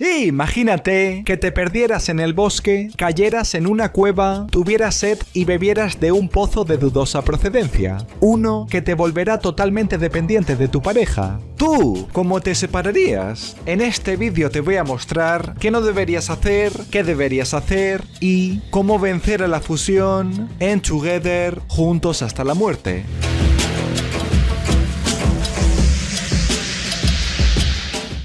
Imagínate que te perdieras en el bosque, cayeras en una cueva, tuvieras sed y bebieras de un pozo de dudosa procedencia. Uno que te volverá totalmente dependiente de tu pareja. ¿Tú cómo te separarías? En este vídeo te voy a mostrar qué no deberías hacer, qué deberías hacer y cómo vencer a la fusión en Together juntos hasta la muerte.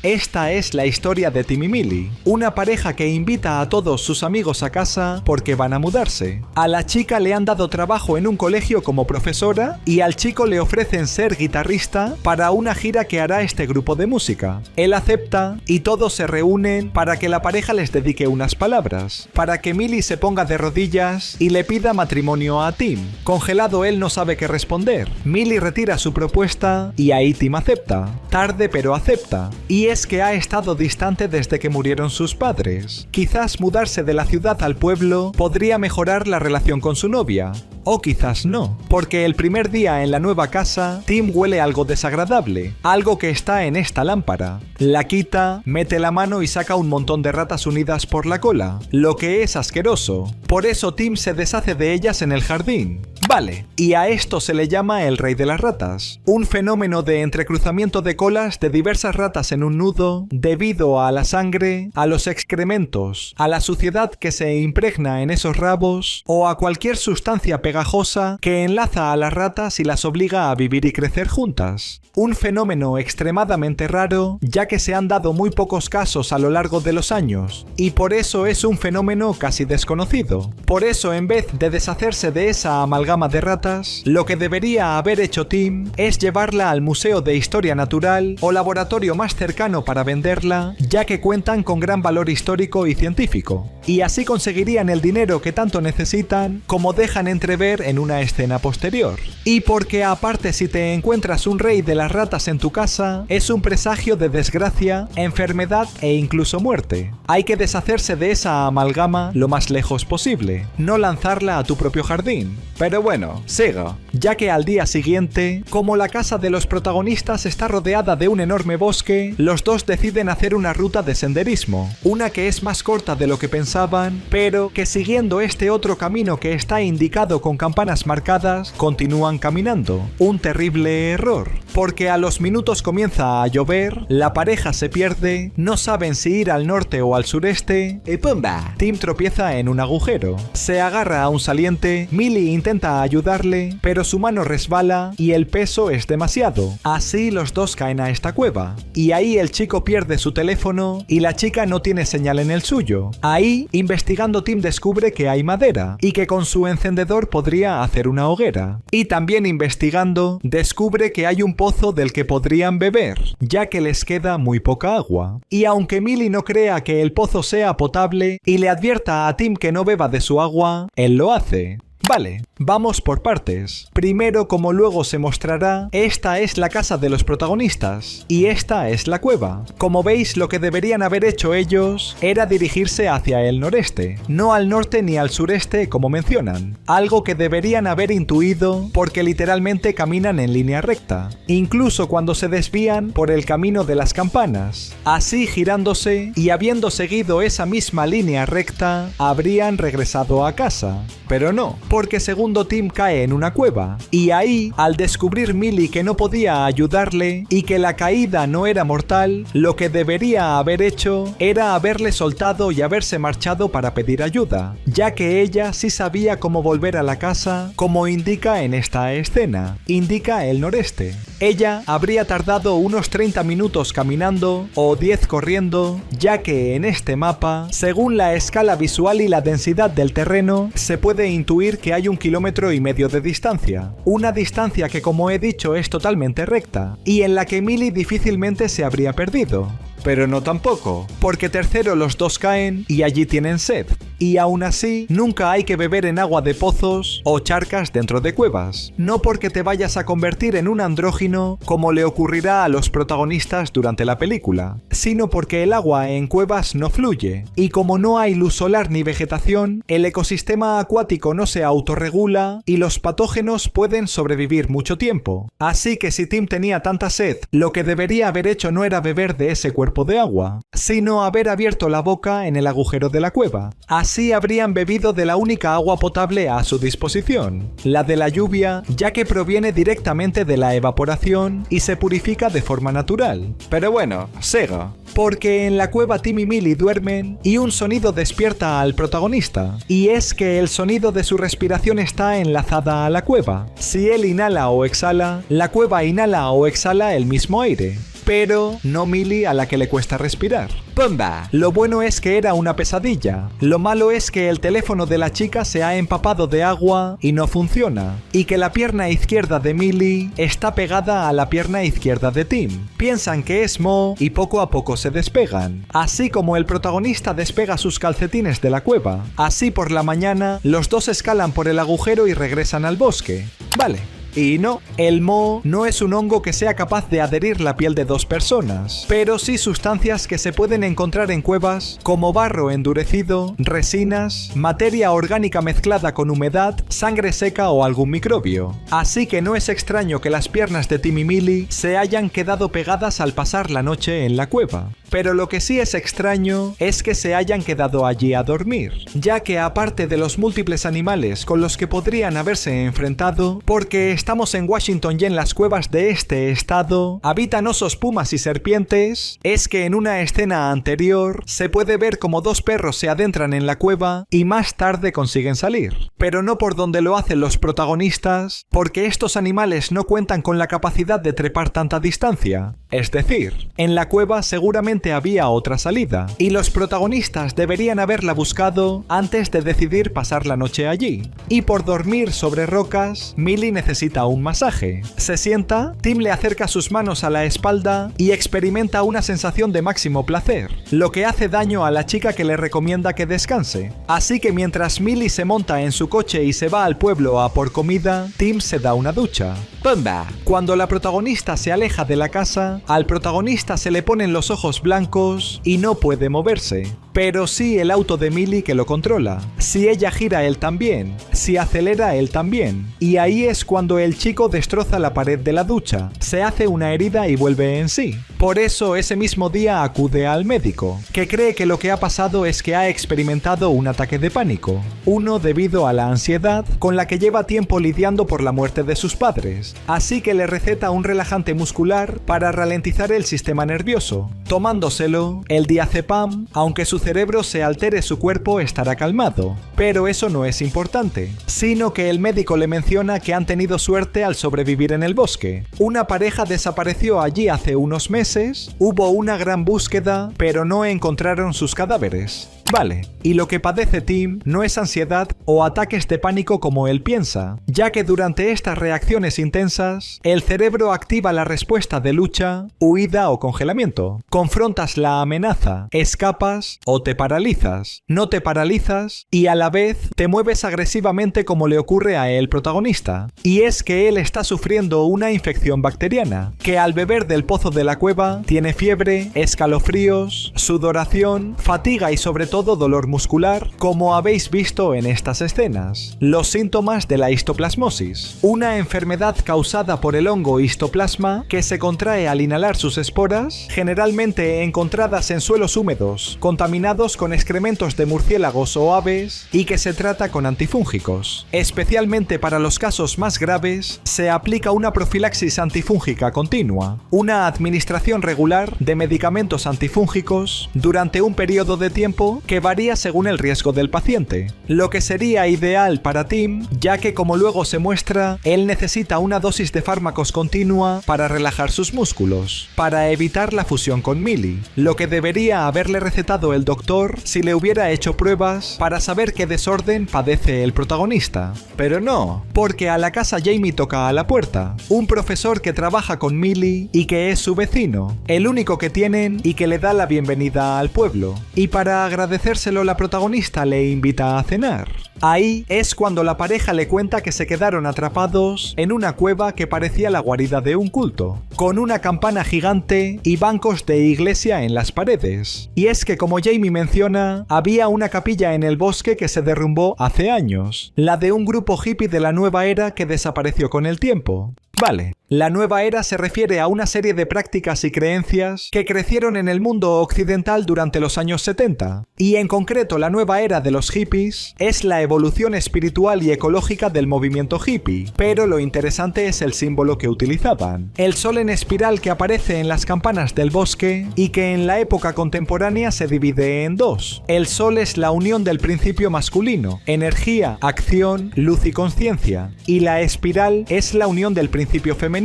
Esta es la historia de Tim y Millie, una pareja que invita a todos sus amigos a casa porque van a mudarse. A la chica le han dado trabajo en un colegio como profesora y al chico le ofrecen ser guitarrista para una gira que hará este grupo de música. Él acepta y todos se reúnen para que la pareja les dedique unas palabras, para que Millie se ponga de rodillas y le pida matrimonio a Tim. Congelado, él no sabe qué responder. Millie retira su propuesta y ahí Tim acepta. Tarde pero acepta. Y es que ha estado distante desde que murieron sus padres. Quizás mudarse de la ciudad al pueblo podría mejorar la relación con su novia. O quizás no, porque el primer día en la nueva casa, Tim huele algo desagradable, algo que está en esta lámpara. La quita, mete la mano y saca un montón de ratas unidas por la cola, lo que es asqueroso. Por eso Tim se deshace de ellas en el jardín. Vale, y a esto se le llama el rey de las ratas, un fenómeno de entrecruzamiento de colas de diversas ratas en un nudo debido a la sangre, a los excrementos, a la suciedad que se impregna en esos rabos o a cualquier sustancia pegajosa que enlaza a las ratas y las obliga a vivir y crecer juntas. Un fenómeno extremadamente raro, ya que se han dado muy pocos casos a lo largo de los años, y por eso es un fenómeno casi desconocido. Por eso, en vez de deshacerse de esa amalgama de ratas, lo que debería haber hecho Tim es llevarla al Museo de Historia Natural o laboratorio más cercano para venderla, ya que cuentan con gran valor histórico y científico. Y así conseguirían el dinero que tanto necesitan, como dejan entrever en una escena posterior. Y porque aparte, si te encuentras un rey de las ratas en tu casa, es un presagio de desgracia, enfermedad e incluso muerte. Hay que deshacerse de esa amalgama lo más lejos posible, no lanzarla a tu propio jardín. Pero bueno, sigo. Ya que al día siguiente, como la casa de los protagonistas está rodeada de un enorme bosque, los dos deciden hacer una ruta de senderismo, una que es más corta de lo que pensaban, pero que siguiendo este otro camino que está indicado con campanas marcadas, continúan caminando. Un terrible error, porque a los minutos comienza a llover, la pareja se pierde, no saben si ir al norte o al sureste, y ¡pumba! Tim tropieza en un agujero. Se agarra a un saliente, Millie intenta ayudarle, pero su mano resbala y el peso es demasiado. Así los dos caen a esta cueva. Y ahí el chico pierde su teléfono y la chica no tiene señal en el suyo. Ahí, investigando, Tim descubre que hay madera y que con su encendedor podría hacer una hoguera. Y también investigando, descubre que hay un pozo del que podrían beber, ya que les queda muy poca agua. Y aunque Millie no crea que el pozo sea potable y le advierta a Tim que no beba de su agua, él lo hace. Vale, vamos por partes. Primero, como luego se mostrará, esta es la casa de los protagonistas y esta es la cueva. Como veis, lo que deberían haber hecho ellos era dirigirse hacia el noreste, no al norte ni al sureste como mencionan, algo que deberían haber intuido porque literalmente caminan en línea recta, incluso cuando se desvían por el camino de las campanas. Así, girándose y habiendo seguido esa misma línea recta, habrían regresado a casa. Pero no, porque segundo Tim cae en una cueva, y ahí, al descubrir Millie que no podía ayudarle y que la caída no era mortal, lo que debería haber hecho era haberle soltado y haberse marchado para pedir ayuda, ya que ella sí sabía cómo volver a la casa, como indica en esta escena, indica el noreste. Ella habría tardado unos 30 minutos caminando o 10 corriendo, ya que en este mapa, según la escala visual y la densidad del terreno, se puede intuir que hay 1,5 kilómetros de distancia. Una distancia que, como he dicho, es totalmente recta, y en la que Millie difícilmente se habría perdido. Pero no tampoco, porque tercero los dos caen y allí tienen sed. Y aún así, nunca hay que beber en agua de pozos o charcas dentro de cuevas. No porque te vayas a convertir en un andrógino, como le ocurrirá a los protagonistas durante la película, sino porque el agua en cuevas no fluye. Y como no hay luz solar ni vegetación, el ecosistema acuático no se autorregula y los patógenos pueden sobrevivir mucho tiempo. Así que si Tim tenía tanta sed, lo que debería haber hecho no era beber de ese cuerpo cuerpo de agua, sino haber abierto la boca en el agujero de la cueva. Así habrían bebido de la única agua potable a su disposición, la de la lluvia, ya que proviene directamente de la evaporación y se purifica de forma natural. Pero bueno, sigo. Porque en la cueva Tim y Millie duermen y un sonido despierta al protagonista, y es que el sonido de su respiración está enlazada a la cueva. Si él inhala o exhala, la cueva inhala o exhala el mismo aire. Pero no Millie, a la que le cuesta respirar. ¡Pumba! Lo bueno es que era una pesadilla. Lo malo es que el teléfono de la chica se ha empapado de agua y no funciona. Y que la pierna izquierda de Millie está pegada a la pierna izquierda de Tim. Piensan que es Mo y poco a poco se despegan. Así como el protagonista despega sus calcetines de la cueva. Así por la mañana, los dos escalan por el agujero y regresan al bosque. Vale. Y no, el moho no es un hongo que sea capaz de adherir la piel de dos personas, pero sí sustancias que se pueden encontrar en cuevas como barro endurecido, resinas, materia orgánica mezclada con humedad, sangre seca o algún microbio. Así que no es extraño que las piernas de Tim y Millie se hayan quedado pegadas al pasar la noche en la cueva. Pero lo que sí es extraño es que se hayan quedado allí a dormir, ya que aparte de los múltiples animales con los que podrían haberse enfrentado, porque estamos en Washington y en las cuevas de este estado habitan osos, pumas y serpientes, es que en una escena anterior se puede ver como dos perros se adentran en la cueva y más tarde consiguen salir. Pero no por donde lo hacen los protagonistas, porque estos animales no cuentan con la capacidad de trepar tanta distancia. Es decir, en la cueva seguramente había otra salida, y los protagonistas deberían haberla buscado antes de decidir pasar la noche allí. Y por dormir sobre rocas, Millie necesita un masaje. Se sienta, Tim le acerca sus manos a la espalda y experimenta una sensación de máximo placer, lo que hace daño a la chica que le recomienda que descanse. Así que mientras Millie se monta en su coche y se va al pueblo a por comida, Tim se da una ducha. ¡Pumba! Cuando la protagonista se aleja de la casa, al protagonista se le ponen los ojos blancos y no puede moverse. Pero sí el auto de Millie que lo controla. Si ella gira, él también. Si acelera, él también. Y ahí es cuando el chico destroza la pared de la ducha, se hace una herida y vuelve en sí. Por eso ese mismo día acude al médico, que cree que lo que ha pasado es que ha experimentado un ataque de pánico. Uno debido a la ansiedad con la que lleva tiempo lidiando por la muerte de sus padres. Así que le receta un relajante muscular para ralentizar el sistema nervioso. Tomándoselo, el diazepam, aunque su cerebro se altere, su cuerpo estará calmado. Pero eso no es importante, sino que el médico le menciona que han tenido suerte al sobrevivir en el bosque. Una pareja desapareció allí hace unos meses, hubo una gran búsqueda, pero no encontraron sus cadáveres. Vale, y lo que padece Tim no es ansiedad o ataques de pánico como él piensa, ya que durante estas reacciones intensas, el cerebro activa la respuesta de lucha, huida o congelamiento. Confrontas la amenaza, escapas o te paralizas. No te paralizas y a la vez te mueves agresivamente como le ocurre a el protagonista. Y es que él está sufriendo una infección bacteriana, que al beber del pozo de la cueva tiene fiebre, escalofríos, sudoración, fatiga y sobre todo dolor muscular, como habéis visto en estas escenas. Los síntomas de la histoplasmosis, una enfermedad causada por el hongo histoplasma que se contrae al inhalar sus esporas, generalmente encontradas en suelos húmedos, contaminados con excrementos de murciélagos o aves, y que se trata con antifúngicos. Especialmente para los casos más graves, se aplica una profilaxis antifúngica continua, una administración regular de medicamentos antifúngicos durante un periodo de tiempo que varía según el riesgo del paciente, lo que sería ideal para Tim, ya que como luego se muestra, él necesita una dosis de fármacos continua para relajar sus músculos, para evitar la fusión con Millie, lo que debería haberle recetado el doctor si le hubiera hecho pruebas para saber qué desorden padece el protagonista. Pero no, porque a la casa Jamie toca a la puerta, un profesor que trabaja con Millie y que es su vecino, el único que tienen y que le da la bienvenida al pueblo, y para agradecérselo la protagonista le invita a cenar. Ahí es cuando la pareja le cuenta que se quedaron atrapados en una cueva que parecía la guarida de un culto, con una campana gigante y bancos de iglesia en las paredes. Y es que, como Jamie menciona, había una capilla en el bosque que se derrumbó hace años, la de un grupo hippie de la nueva era que desapareció con el tiempo. Vale, La nueva era se refiere a una serie de prácticas y creencias que crecieron en el mundo occidental durante los años 70. Y en concreto la nueva era de los hippies es la evolución espiritual y ecológica del movimiento hippie. Pero lo interesante es el símbolo que utilizaban. El sol en espiral que aparece en las campanas del bosque y que en la época contemporánea se divide en dos. El sol es la unión del principio masculino, energía, acción, luz y conciencia. Y la espiral es la unión del principio femenino,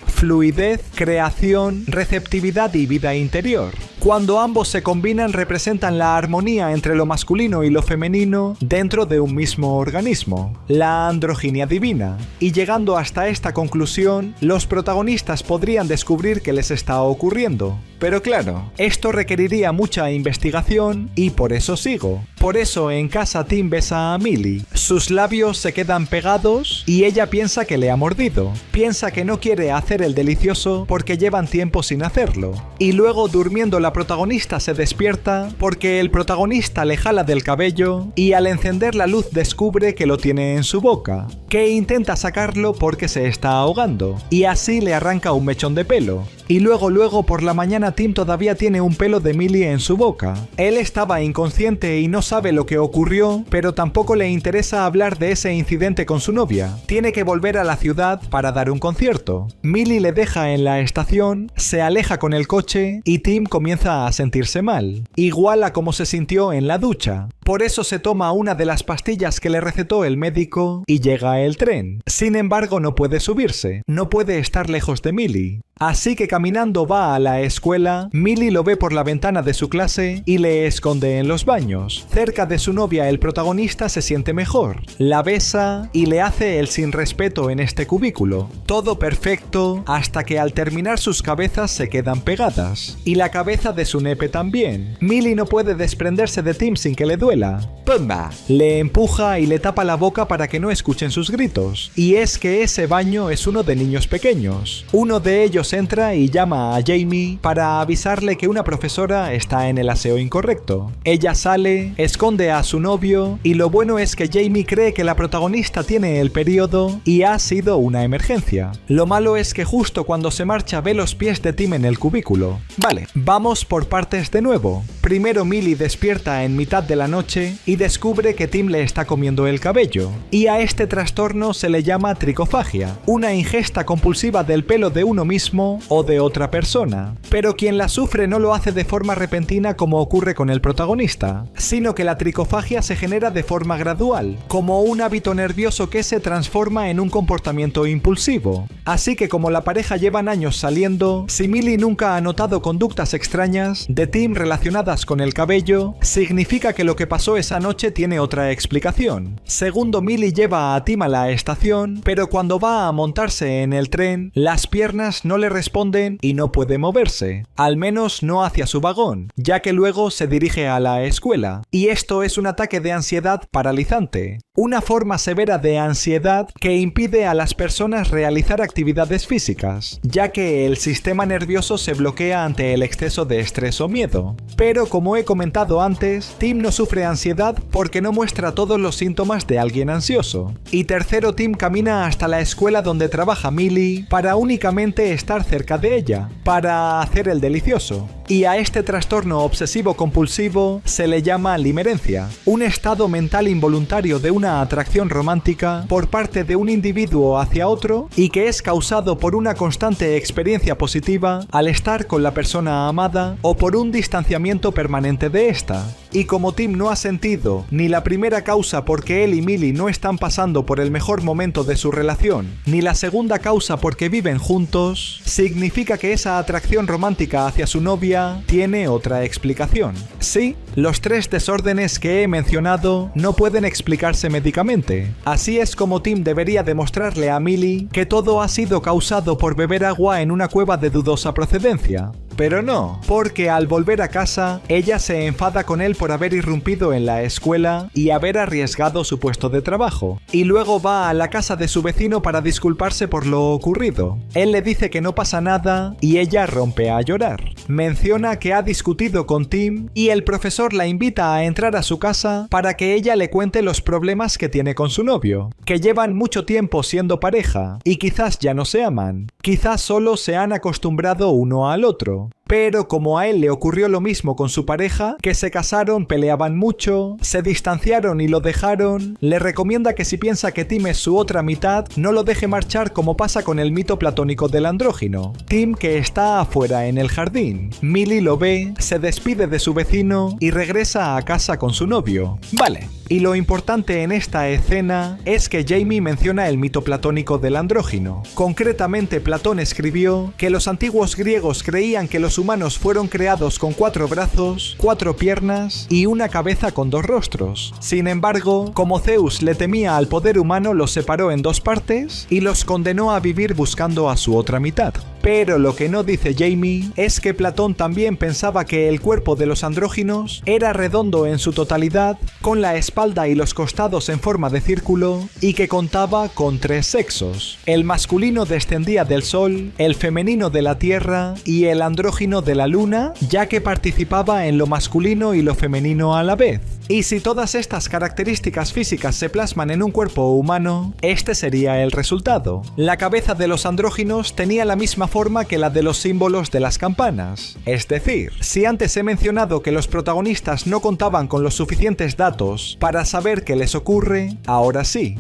fluidez, creación, receptividad y vida interior. Cuando ambos se combinan representan la armonía entre lo masculino y lo femenino dentro de un mismo organismo, la androginia divina. Y llegando hasta esta conclusión, los protagonistas podrían descubrir qué les está ocurriendo. Pero claro, esto requeriría mucha investigación y por eso sigo. Por eso en casa Tim besa a Millie. Sus labios se quedan pegados y ella piensa que le ha mordido. Piensa que no quiere hacer el delicioso porque llevan tiempo sin hacerlo. Y luego durmiendo la protagonista se despierta porque el protagonista le jala del cabello y al encender la luz descubre que lo tiene en su boca, que intenta sacarlo porque se está ahogando y así le arranca un mechón de pelo. Y luego por la mañana Tim todavía tiene un pelo de Millie en su boca. Él estaba inconsciente y no sabe lo que ocurrió, pero tampoco le interesa hablar de ese incidente con su novia. Tiene que volver a la ciudad para dar un concierto. Millie le deja en la estación, se aleja con el coche y Tim comienza a sentirse mal, igual a como se sintió en la ducha. Por eso se toma una de las pastillas que le recetó el médico y llega el tren. Sin embargo, no puede subirse, no puede estar lejos de Millie. Así que caminando va a la escuela, Millie lo ve por la ventana de su clase y le esconde en los baños. Cerca de su novia el protagonista se siente mejor, la besa y le hace el sin respeto en este cubículo. Todo perfecto hasta que al terminar sus cabezas se quedan pegadas. Y la cabeza de su nepe también. Millie no puede desprenderse de Tim sin que le duela. ¡Pumba! Le empuja y le tapa la boca para que no escuchen sus gritos. Y es que ese baño es uno de niños pequeños. Uno de ellos entra y llama a Jamie para avisarle que una profesora está en el aseo incorrecto. Ella sale, esconde a su novio y lo bueno es que Jamie cree que la protagonista tiene el periodo y ha sido una emergencia. Lo malo es que justo cuando se marcha ve los pies de Tim en el cubículo. Vale, vamos por partes de nuevo. Primero Millie despierta en mitad de la noche y descubre que Tim le está comiendo el cabello. Y a este trastorno se le llama tricofagia, una ingesta compulsiva del pelo de uno mismo o de otra persona. Pero quien la sufre no lo hace de forma repentina como ocurre con el protagonista, sino que la tricofagia se genera de forma gradual, como un hábito nervioso que se transforma en un comportamiento impulsivo. Así que como la pareja llevan años saliendo, si Millie nunca ha notado conductas extrañas de Tim relacionadas con el cabello, significa que lo que pasó esa noche tiene otra explicación. Segundo, Millie lleva a Tim a la estación, pero cuando va a montarse en el tren, las piernas no le responden y no puede moverse, al menos no hacia su vagón, ya que luego se dirige a la escuela. Y esto es un ataque de ansiedad paralizante, una forma severa de ansiedad que impide a las personas realizar actividades físicas, ya que el sistema nervioso se bloquea ante el exceso de estrés o miedo. Pero como he comentado antes, Tim no sufre ansiedad porque no muestra todos los síntomas de alguien ansioso. Y tercero, Tim camina hasta la escuela donde trabaja Millie para únicamente estar cerca de ella, para hacer el delicioso. Y a este trastorno obsesivo-compulsivo se le llama limerencia, un estado mental involuntario de una atracción romántica por parte de un individuo hacia otro y que es causado por una constante experiencia positiva al estar con la persona amada o por un distanciamiento permanente de esta. Y como Tim no ha sentido ni la primera causa porque él y Millie no están pasando por el mejor momento de su relación, ni la segunda causa porque viven juntos, significa que esa atracción romántica hacia su novia tiene otra explicación. Sí, los tres desórdenes que he mencionado no pueden explicarse médicamente. Así es como Tim debería demostrarle a Millie que todo ha sido causado por beber agua en una cueva de dudosa procedencia. Pero no, porque al volver a casa, ella se enfada con él por haber irrumpido en la escuela y haber arriesgado su puesto de trabajo. Y luego va a la casa de su vecino para disculparse por lo ocurrido. Él le dice que no pasa nada y ella rompe a llorar. Menciona que ha discutido con Tim y el profesor la invita a entrar a su casa para que ella le cuente los problemas que tiene con su novio, que llevan mucho tiempo siendo pareja y quizás ya no se aman, quizás solo se han acostumbrado uno al otro. Pero como a él le ocurrió lo mismo con su pareja, que se casaron, peleaban mucho, se distanciaron y lo dejaron, le recomienda que si piensa que Tim es su otra mitad, no lo deje marchar como pasa con el mito platónico del andrógino. Tim, que está afuera en el jardín. Millie lo ve, se despide de su vecino y regresa a casa con su novio. Vale. Y lo importante en esta escena es que Jamie menciona el mito platónico del andrógino. Concretamente, Platón escribió que los antiguos griegos creían que los humanos fueron creados con 4 brazos, 4 piernas y una cabeza con 2 rostros. Sin embargo, como Zeus le temía al poder humano, los separó en 2 partes y los condenó a vivir buscando a su otra mitad. Pero lo que no dice Jamie es que Platón también pensaba que el cuerpo de los andróginos era redondo en su totalidad, con la espalda y los costados en forma de círculo, y que contaba con 3 sexos. El masculino descendía del sol, el femenino de la tierra y el andrógino de la luna, ya que participaba en lo masculino y lo femenino a la vez. Y si todas estas características físicas se plasman en un cuerpo humano, este sería el resultado. La cabeza de los andróginos tenía la misma forma que la de los símbolos de las campanas. Es decir, si antes he mencionado que los protagonistas no contaban con los suficientes datos para saber qué les ocurre, ahora sí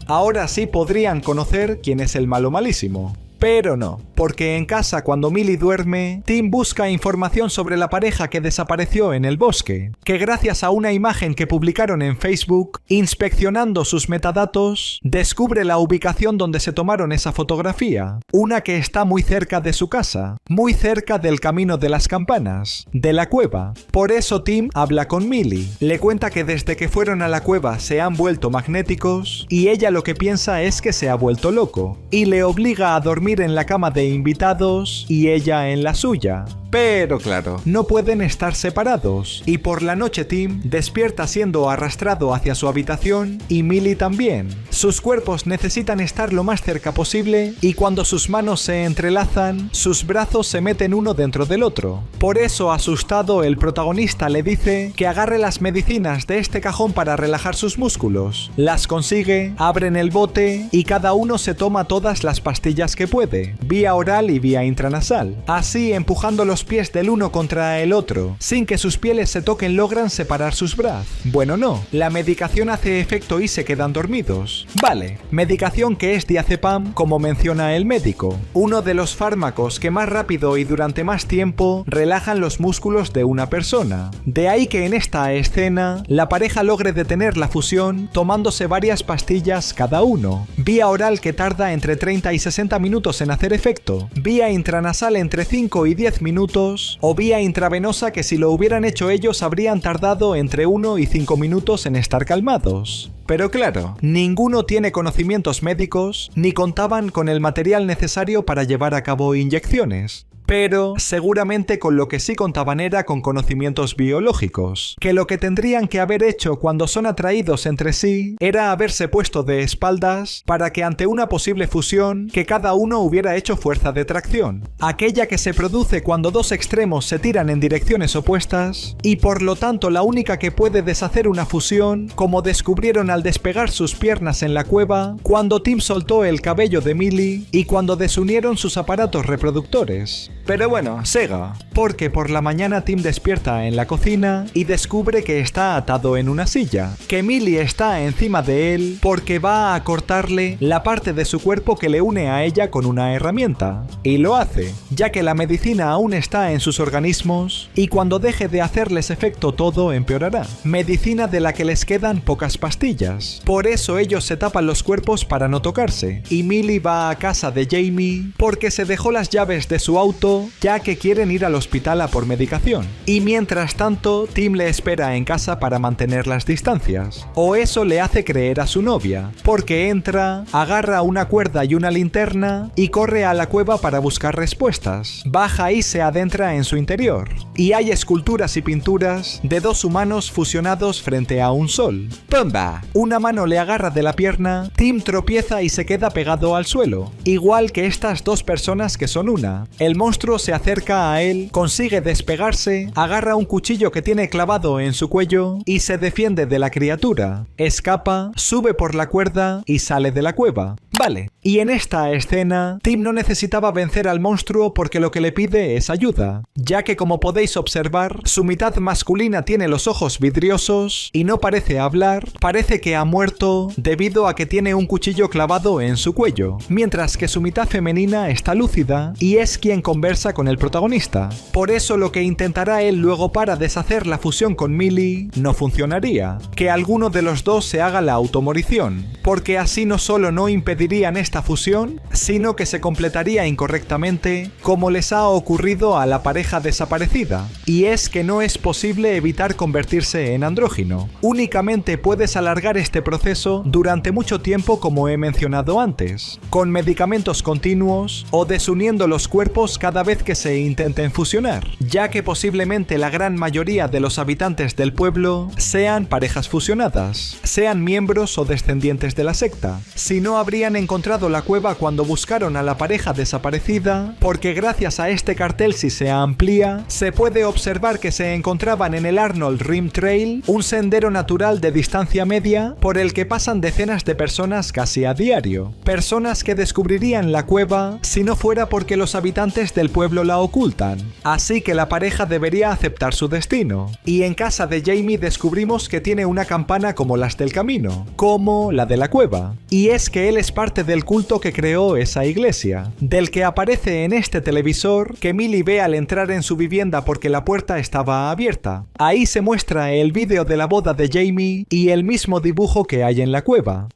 podrían conocer quién es el malo malísimo. Pero no, porque en casa cuando Millie duerme, Tim busca información sobre la pareja que desapareció en el bosque, que gracias a una imagen que publicaron en Facebook, inspeccionando sus metadatos, descubre la ubicación donde se tomaron esa fotografía, una que está muy cerca de su casa, muy cerca del camino de las campanas, de la cueva. Por eso Tim habla con Millie, le cuenta que desde que fueron a la cueva se han vuelto magnéticos y ella lo que piensa es que se ha vuelto loco, y le obliga a dormir en la cama de invitados y ella en la suya. Pero claro, no pueden estar separados, y por la noche Tim despierta siendo arrastrado hacia su habitación y Millie también. Sus cuerpos necesitan estar lo más cerca posible y cuando sus manos se entrelazan, sus brazos se meten uno dentro del otro. Por eso, asustado, el protagonista le dice que agarre las medicinas de este cajón para relajar sus músculos. Las consigue, abren el bote y cada uno se toma todas las pastillas que puede, vía oral y vía intranasal. Así, empujando los pies del uno contra el otro, sin que sus pieles se toquen, logran separar sus brazos. Bueno, no, la medicación hace efecto y se quedan dormidos. Vale, medicación que es diazepam, como menciona el médico, uno de los fármacos que más rápido y durante más tiempo relajan los músculos de una persona. De ahí que en esta escena, la pareja logre detener la fusión tomándose varias pastillas cada uno, vía oral que tarda entre 30 y 60 minutos en hacer efecto, vía intranasal entre 5 y 10 minutos, o vía intravenosa que si lo hubieran hecho ellos habrían tardado entre 1 y 5 minutos en estar calmados. Pero claro, ninguno tiene conocimientos médicos ni contaban con el material necesario para llevar a cabo inyecciones. Pero seguramente con lo que sí contaban era con conocimientos biológicos, que lo que tendrían que haber hecho cuando son atraídos entre sí era haberse puesto de espaldas para que ante una posible fusión que cada uno hubiera hecho fuerza de tracción, aquella que se produce cuando dos extremos se tiran en direcciones opuestas y por lo tanto la única que puede deshacer una fusión, como descubrieron al despegar sus piernas en la cueva, cuando Tim soltó el cabello de Millie y cuando desunieron sus aparatos reproductores. Pero bueno, Sega, porque por la mañana Tim despierta en la cocina y descubre que está atado en una silla, que Millie está encima de él porque va a cortarle la parte de su cuerpo que le une a ella con una herramienta. Y lo hace, ya que la medicina aún está en sus organismos y cuando deje de hacerles efecto todo empeorará. Medicina de la que les quedan pocas pastillas. Por eso ellos se tapan los cuerpos para no tocarse. Y Millie va a casa de Jamie porque se dejó las llaves de su auto todo, ya que quieren ir al hospital a por medicación. Y mientras tanto, Tim le espera en casa para mantener las distancias. O eso le hace creer a su novia, porque entra, agarra una cuerda y una linterna y corre a la cueva para buscar respuestas. Baja y se adentra en su interior. Y hay esculturas y pinturas de dos humanos fusionados frente a un sol. ¡Pumba! Una mano le agarra de la pierna, Tim tropieza y se queda pegado al suelo, igual que estas dos personas que son una. El monstruo se acerca a él, consigue despegarse, agarra un cuchillo que tiene clavado en su cuello y se defiende de la criatura. Escapa, sube por la cuerda y sale de la cueva. Vale. Y en esta escena, Tim no necesitaba vencer al monstruo porque lo que le pide es ayuda, ya que como podéis observar, su mitad masculina tiene los ojos vidriosos y no parece hablar, parece que ha muerto debido a que tiene un cuchillo clavado en su cuello, mientras que su mitad femenina está lúcida y es quien conversa con el protagonista. Por eso lo que intentará él luego para deshacer la fusión con Millie no funcionaría, que alguno de los dos se haga la automorición, porque así no solo no impedirían esta fusión, sino que se completaría incorrectamente como les ha ocurrido a la pareja desaparecida. Y es que no es posible evitar convertirse en andrógino. Únicamente puedes alargar este proceso durante mucho tiempo como he mencionado antes, con medicamentos continuos o desuniendo los cuerpos cada vez que se intenten fusionar, ya que posiblemente la gran mayoría de los habitantes del pueblo sean parejas fusionadas, sean miembros o descendientes de la secta. Si no habrían encontrado la cueva cuando buscaron a la pareja desaparecida, porque gracias a este cartel si se amplía, se puede observar que se encontraban en el Arnold Rim Trail, un sendero natural de distancia media por el que pasan decenas de personas casi a diario. Personas que descubrirían la cueva si no fuera porque los habitantes del pueblo la ocultan. Así que la pareja debería aceptar su destino. Y en casa de Jamie descubrimos que tiene una campana como las del camino, como la de la cueva. Y es que él es parte del culto que creó esa iglesia, del que aparece en este televisor que Millie ve al entrar en su vivienda porque la puerta estaba abierta. Ahí se muestra el vídeo de la boda de Jamie y el mismo dibujo que hay en la cueva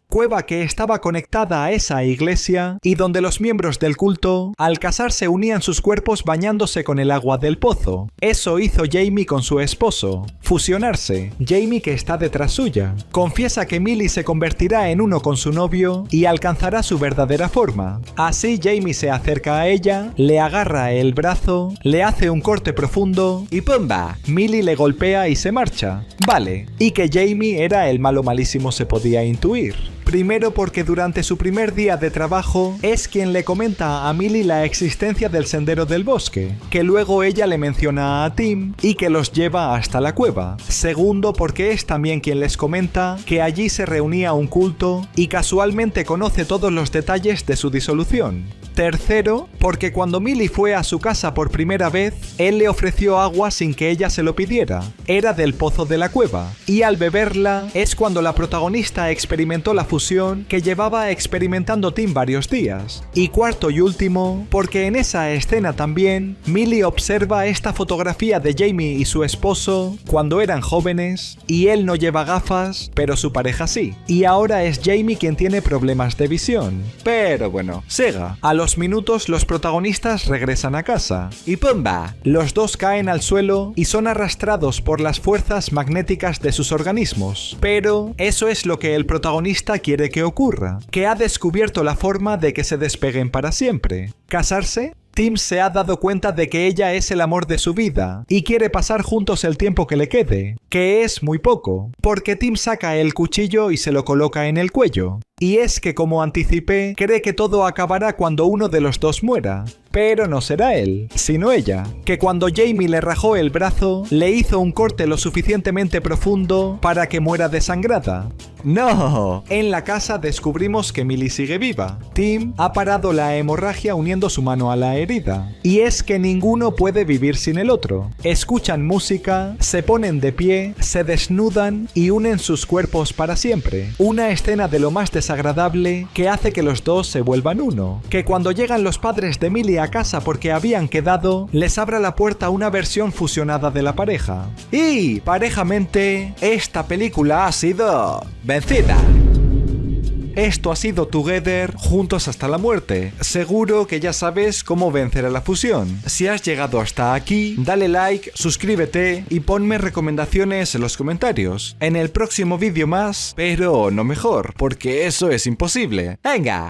que estaba conectada a esa iglesia y donde los miembros del culto al casarse unían sus cuerpos bañándose con el agua del pozo. Eso hizo Jamie con su esposo, fusionarse. Jamie, que está detrás suya, confiesa que Millie se convertirá en uno con su novio y alcanzará su verdadera forma. Así Jamie se acerca a ella, le agarra el brazo, le hace un corte profundo y ¡pumba! Millie le golpea y se marcha. Vale, y que Jamie era el malo malísimo se podía intuir. Primero porque durante su primer día de trabajo es quien le comenta a Millie la existencia del sendero del bosque, que luego ella le menciona a Tim y que los lleva hasta la cueva. Segundo porque es también quien les comenta que allí se reunía un culto y casualmente conoce todos los detalles de su disolución. Tercero, porque cuando Millie fue a su casa por primera vez, él le ofreció agua sin que ella se lo pidiera. Era del pozo de la cueva, y al beberla es cuando la protagonista experimentó la fusión que llevaba experimentando Tim varios días. Y cuarto y último, porque en esa escena también, Millie observa esta fotografía de Jamie y su esposo cuando eran jóvenes, y él no lleva gafas, pero su pareja sí. Y ahora es Jamie quien tiene problemas de visión. Pero bueno, siga. A los minutos los protagonistas regresan a casa y ¡pumba! Los dos caen al suelo y son arrastrados por las fuerzas magnéticas de sus organismos. Pero eso es lo que el protagonista quiere que ocurra, que ha descubierto la forma de que se despeguen para siempre. ¿Casarse? Tim se ha dado cuenta de que ella es el amor de su vida y quiere pasar juntos el tiempo que le quede, que es muy poco, porque Tim saca el cuchillo y se lo coloca en el cuello. Y es que, como anticipé, cree que todo acabará cuando uno de los dos muera. Pero no será él, sino ella, que cuando Jamie le rajó el brazo, le hizo un corte lo suficientemente profundo para que muera desangrada. ¡No! En la casa descubrimos que Millie sigue viva. Tim ha parado la hemorragia uniendo su mano a la herida. Y es que ninguno puede vivir sin el otro. Escuchan música, se ponen de pie, se desnudan y unen sus cuerpos para siempre. Una escena de lo más desagradable que hace que los dos se vuelvan uno. Que cuando llegan los padres de Millie a casa porque habían quedado, les abra la puerta una versión fusionada de la pareja. Y, parejamente, esta película ha sido vencida. Esto ha sido Together, juntos hasta la muerte. Seguro que ya sabes cómo vencer a la fusión. Si has llegado hasta aquí, dale like, suscríbete y ponme recomendaciones en los comentarios. En el próximo vídeo más, pero no mejor, porque eso es imposible. ¡Venga!